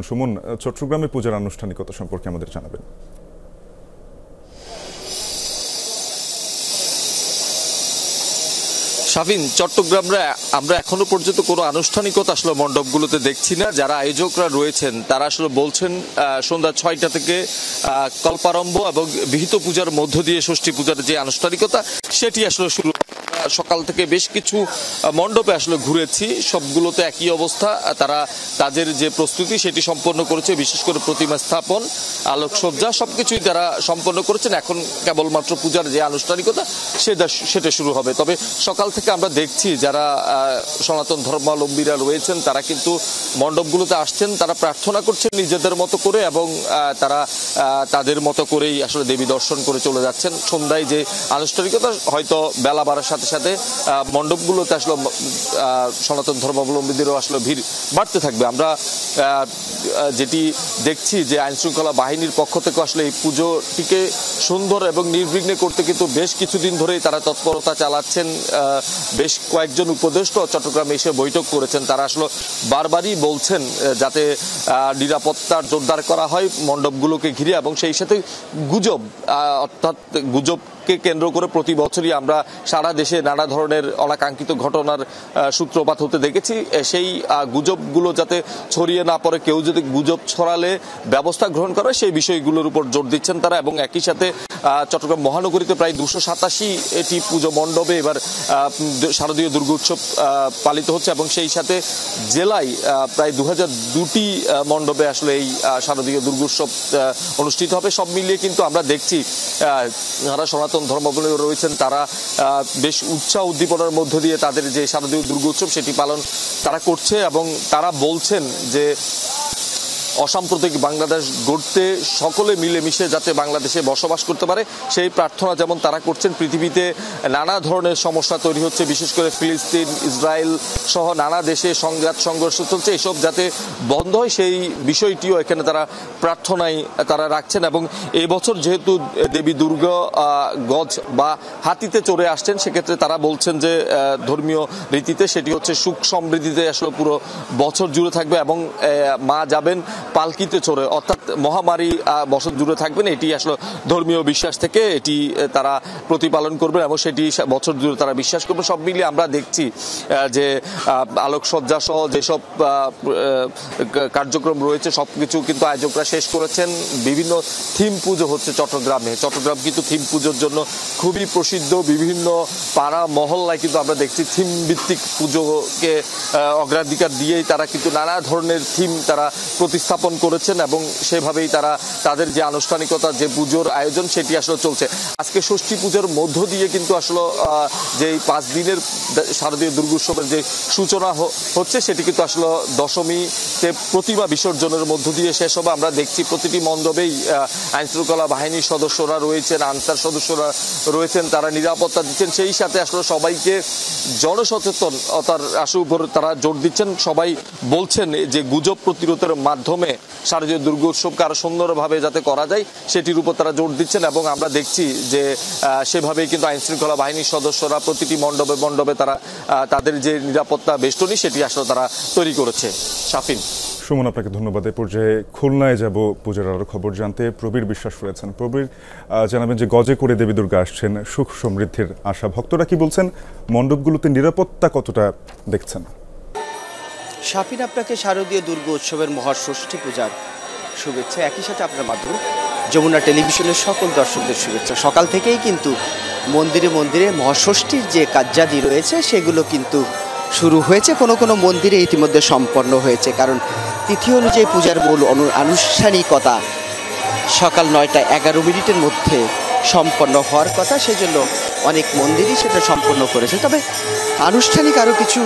সুমন, চট্টগ্রামে পূজার আনুষ্ঠানিকতা সম্পর্কে আমাদের জানাবেন। শাফিন, চট্টগ্রামে আমরা এখনো পর্যন্ত কোনো আনুষ্ঠানিকতা আসলে মণ্ডপগুলোতে দেখছি না। যারা আয়োজকরা রয়েছেন তারা আসলে বলছেন সন্ধ্যা 6টা থেকে কল্পারম্ভ এবং বিহিত পূজার মধ্য দিয়ে ষষ্ঠী পূজার যে আনুষ্ঠানিকতা সেটি আসলে শুরু। সকাল থেকে বেশ কিছু মণ্ডপে আসলে ঘুরেছি, সবগুলোতে একই অবস্থা। তারা তাদের যে প্রস্তুতি সেটি সম্পন্ন করেছে, বিশেষ করে প্রতিমা স্থাপন, আলোকসজ্জা সবকিছুই তারা সম্পন্ন করেছেন। এখন কেবলমাত্র পূজার যে আনুষ্ঠানিকতা সেটা শুরু হবে। তবে সকাল থেকে আমরা দেখছি যারা সনাতন ধর্মাবলম্বীরা রয়েছেন তারা কিন্তু মণ্ডপগুলোতে আসছেন, তারা প্রার্থনা করছেন নিজেদের মতো করে এবং তারা তাদের মতো করেই আসলে দেবী দর্শন করে চলে যাচ্ছেন। সন্ধ্যায় যে আনুষ্ঠানিকতা হয়তো বেলা বাড়ার সাথে সাথে মণ্ডপগুলোতে আসলে সনাতন ধর্মাবলম্বীদেরও আসলে ভিড় বাড়তে থাকবে। আমরা যেটি দেখছি যে আইন শৃঙ্খলা বাহিনীর পক্ষ থেকে আসলে এই পুজোটিকে সুন্দর এবং নির্বিঘ্নে করতে কিন্তু বেশ কিছুদিন ধরেই তারা তৎপরতা চালাচ্ছেন। বেশ কয়েকজন উপদেষ্টা চট্টগ্রামে এসে বৈঠক করেছেন। তারা আসলে বারবারই বলছেন যাতে নিরাপত্তা জোরদার করা হয় মণ্ডপগুলোকে ঘিরে, এবং সেই সাথে গুজব, অর্থাৎ গুজবকে কেন্দ্র করে প্রতি বছরই আমরা সারা দেশে নানা ধরনের অনাকাঙ্ক্ষিত ঘটনার সূত্রপাত হতে দেখেছি। সেই গুজবগুলো যাতে ছড়িয়ে না পড়ে, কেউ যদি গুজব ছড়ালে ব্যবস্থা গ্রহণ করে সেই বিষয়গুলোর উপর জোর দিচ্ছেন তারা। এবং একই সাথে চট্টগ্রাম মহানগরীতে প্রায় 287টি পুজো মণ্ডপে এবার শারদীয় দুর্গোৎসব পালিত হচ্ছে, এবং সেই সাথে জেলায় প্রায় 2002টি মণ্ডপে আসলে এই শারদীয় দুর্গোৎসব অনুষ্ঠিত হবে। সব মিলিয়ে কিন্তু আমরা দেখছি যারা সনাতন ধর্মাবলম্বী রয়েছেন তারা বেশ উৎসাহ উদ্দীপনার মধ্য দিয়ে তাদের যে শারদীয় দুর্গোৎসব সেটি পালন তারা করছে, এবং তারা বলছেন যে অসাম্প্রদায়িক বাংলাদেশ গড়তে সকলে মিলেমিশে যাতে বাংলাদেশে বসবাস করতে পারে সেই প্রার্থনা যেমন তারা করছেন। পৃথিবীতে নানা ধরনের সমস্যা তৈরি হচ্ছে, বিশেষ করে ফিলিস্তিন, ইসরায়েল সহ নানা দেশে সংঘাত সংঘর্ষ চলছে, এসব যাতে বন্ধ হয় সেই বিষয়টিও এখানে তারা প্রার্থনায় তারা রাখছেন। এবং এই বছর যেহেতু দেবী দুর্গা গজ বা হাতিতে চড়ে আসছেন, সেক্ষেত্রে তারা বলছেন যে ধর্মীয় রীতিতে সেটি হচ্ছে সুখ সমৃদ্ধিতে আসলে পুরো বছর জুড়ে থাকবে, এবং মা যাবেন পালকিতে চড়ে, অর্থাৎ মহামারী বছর জুড়ে থাকবেন। এটি আসলে ধর্মীয় বিশ্বাস থেকে এটি তারা প্রতিপালন করবেন এবং সেটি বছর জুড়ে তারা বিশ্বাস করবে। সব মিলিয়ে আমরা দেখছি যে আলোকসজ্জা সহ যেসব কার্যক্রম রয়েছে সবকিছু কিন্তু আয়োজকরা শেষ করেছেন। বিভিন্ন থিম পুজো হচ্ছে চট্টগ্রামে। চট্টগ্রাম কিন্তু থিম পুজোর জন্য খুবই প্রসিদ্ধ। বিভিন্ন পাড়া মহল্লায় কিন্তু আমরা দেখছি থিম ভিত্তিক পুজোকে অগ্রাধিকার দিয়েই তারা কিন্তু নানা ধরনের থিম তারা প্রতিস্থাপন করেছেন, এবং সেভাবেই তারা তাদের যে আনুষ্ঠানিকতা, যে পুজোর আয়োজন সেটি আসলে চলছে। আজকে ষষ্ঠী পুজোর মধ্য দিয়ে কিন্তু আসলে যে 5 দিনের শারদীয় দুর্গোৎসবের যে সূচনা হচ্ছে সেটি কিন্তু আসলে দশমীতে প্রতিমা বিসর্জনের মধ্য দিয়ে শেষ হবে। আমরা দেখছি প্রতিটি মণ্ডপেই আইন শৃঙ্খলা বাহিনীর সদস্যরা রয়েছেন, আনসার সদস্যরা রয়েছেন, তারা নিরাপত্তা দিচ্ছেন। সেই সাথে আসলে সবাইকে জনসচেতনতার উপর তারা জোর দিচ্ছেন। সবাই বলছেন যে গুজব প্রতিরোধের মাধ্যমে শারদীয় দুর্গোৎসবকে আরো সুন্দরভাবে যাতে করা যায় সেটির উপর তারা জোর দিচ্ছেন, এবং আমরা দেখছি যে সেভাবেই কিন্তু আইন শৃঙ্খলা বাহিনীর সদস্যরা প্রতিটি মণ্ডপে মণ্ডপে তারা তাদের যে নিরাপত্তা বেষ্টনী সেটি আসলে তারা তৈরি করেছে। শাফিন, সুমন, আপনাকে ধন্যবাদ। এই পর্যায়ে খুলনায় যাব পূজার আরো খবর জানতে। প্রবীর বিশ্বাস রয়েছেন। প্রবীর, জানাবেন যে গজে করে দেবী দুর্গা আসছেন, সুখ সমৃদ্ধির আশা। ভক্তরা কি বলছেন, মণ্ডপগুলোতে নিরাপত্তা কতটা দেখছেন? শাফিন, আপনাকে শারদীয় দুর্গোৎসবের মহাষষ্ঠী পূজার শুভেচ্ছা। একই সাথে আপনার মাধ্যমে যমুনা টেলিভিশনের সকল দর্শকদের শুভেচ্ছা। সকাল থেকেই কিন্তু মন্দিরে মন্দিরে মহাষষ্ঠীর যে কার্যাদি রয়েছে সেগুলো কিন্তু শুরু হয়েছে। কোনো কোনো মন্দিরে ইতিমধ্যে সম্পন্ন হয়েছে, কারণ তিথি অনুযায়ী পূজার মূল আনুষ্ঠানিকতা সকাল 9টা 11 মিনিটের মধ্যে সম্পন্ন হওয়ার কথা, সেজন্য অনেক মন্দিরই সেটা সম্পন্ন করেছে। তবে আনুষ্ঠানিক আরও কিছু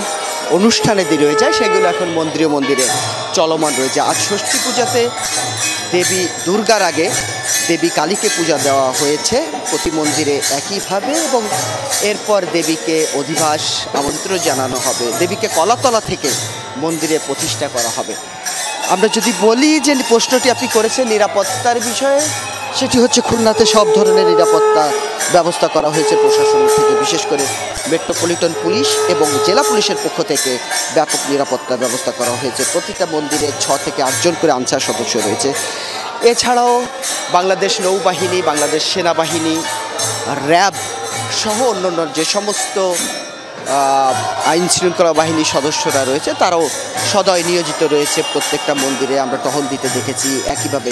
অনুষ্ঠানে রয়ে যায়, সেগুলো এখন মন্দিরে মন্দিরে চলমান রয়েছে। আজ ষষ্ঠী পূজাতে দেবী দুর্গার আগে দেবী কালীকে পূজা দেওয়া হয়েছে প্রতি মন্দিরে একইভাবে, এবং এরপর দেবীকে অধিবাস আমন্ত্রণ জানানো হবে। দেবীকে কলাতলা থেকে মন্দিরে প্রতিষ্ঠা করা হবে। আমরা যদি বলি যে প্রশ্নটি আপনি করেছেন নিরাপত্তার বিষয়ে, সেটি হচ্ছে খুলনাতে সব ধরনের নিরাপত্তা ব্যবস্থা করা হয়েছে প্রশাসনের থেকে, বিশেষ করে মেট্রোপলিটন পুলিশ এবং জেলা পুলিশের পক্ষ থেকে ব্যাপক নিরাপত্তা ব্যবস্থা করা হয়েছে। প্রতিটা মন্দিরে 6 থেকে 8 জন করে আনসার সদস্য রয়েছে। এছাড়াও বাংলাদেশ নৌবাহিনী, বাংলাদেশ সেনাবাহিনী, র্যাব সহ অন্যান্য যে সমস্ত আইন শৃঙ্খলা বাহিনীর সদস্যরা রয়েছে তারাও সদয় নিয়োজিত রয়েছে প্রত্যেকটা মন্দিরে। আমরা টহল দিতে দেখেছি। একইভাবে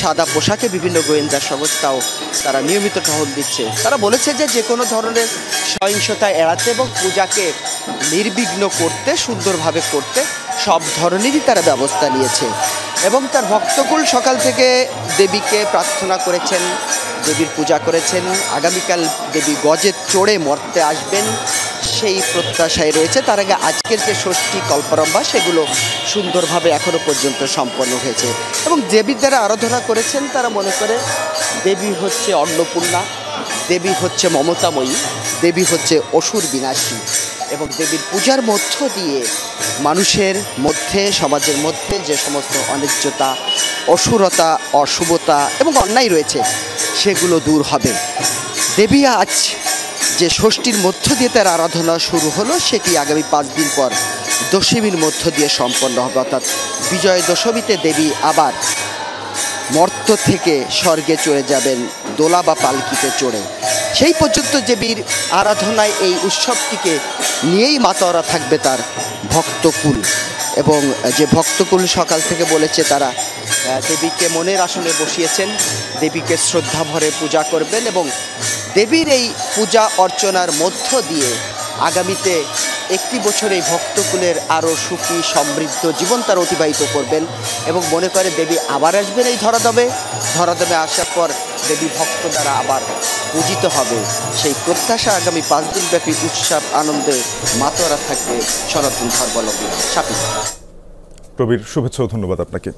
সাদা পোশাকে বিভিন্ন গোয়েন্দা সংস্থাও তারা নিয়মিত টহল দিচ্ছে। তারা বলেছে যে কোনো ধরনের সহিংসতা এড়াতে এবং পূজাকে নির্বিঘ্ন করতে, সুন্দরভাবে করতে সব ধরনেরই তারা ব্যবস্থা নিয়েছে। এবং তার ভক্তকুল সকাল থেকে দেবীকে প্রার্থনা করেছেন, দেবীর পূজা করেছেন। আগামীকাল দেবী গজে চড়ে মর্তে আসবেন সেই প্রত্যাশায় রয়েছে। তার আগে আজকের যে ষষ্ঠী কল্পরম্ভা সেগুলো সুন্দরভাবে এখনো পর্যন্ত সম্পন্ন হয়েছে। এবং দেবীর দ্বারা আরাধনা করেছেন তারা মনে করে দেবী হচ্ছে অন্নপূর্ণা, দেবী হচ্ছে মমতাময়ী, দেবী হচ্ছে অসুর বিনাশী। এবং দেবীর পূজার মধ্য দিয়ে মানুষের মধ্যে, সমাজের মধ্যে যে সমস্ত অন্যায্যতা, অসুরতা, অশুভতা এবং অন্যায় রয়েছে সেগুলো দূর হবে। দেবী আজ যে ষষ্ঠীর মধ্য দিয়ে তার আরাধনা শুরু হলো সেটি আগামী 5 দিন পর দশমীর মধ্য দিয়ে সম্পন্ন হবে। অর্থাৎ বিজয় দশমীতে দেবী আবার মর্ত থেকে স্বর্গে চলে যাবেন দোলা বা পালকিতে চড়ে। সেই পর্যন্ত দেবীর আরাধনায় এই উৎসবটিকে নিয়েই মাতোয়ারা থাকবে তার ভক্তকুল। এবং যে ভক্তকুল সকাল থেকে বলেছে তারা দেবীকে মনের আসনে বসিয়েছেন, দেবীকে শ্রদ্ধা ভরে পূজা করবেন এবং দেবীর এই পূজা অর্চনার মধ্য দিয়ে আগামীতে একটি বছর এই ভক্তকুলের আরও সুখী সমৃদ্ধ জীবন তারা অতিবাহিত করবেন। এবং মনে করে দেবী আবার আসবেন এই ধরাধামে আসার পর দেবী ভক্ত দ্বারা আবার পূজিত হবে। সেই প্রত্যাশা আগামী 5 দিনব্যাপী উৎসব আনন্দে মাতোয়ারা থাকবে সনাতন ধর্মাবলম্বী। শাপিন প্রবীর, শুভেচ্ছা ও ধন্যবাদ আপনাকে।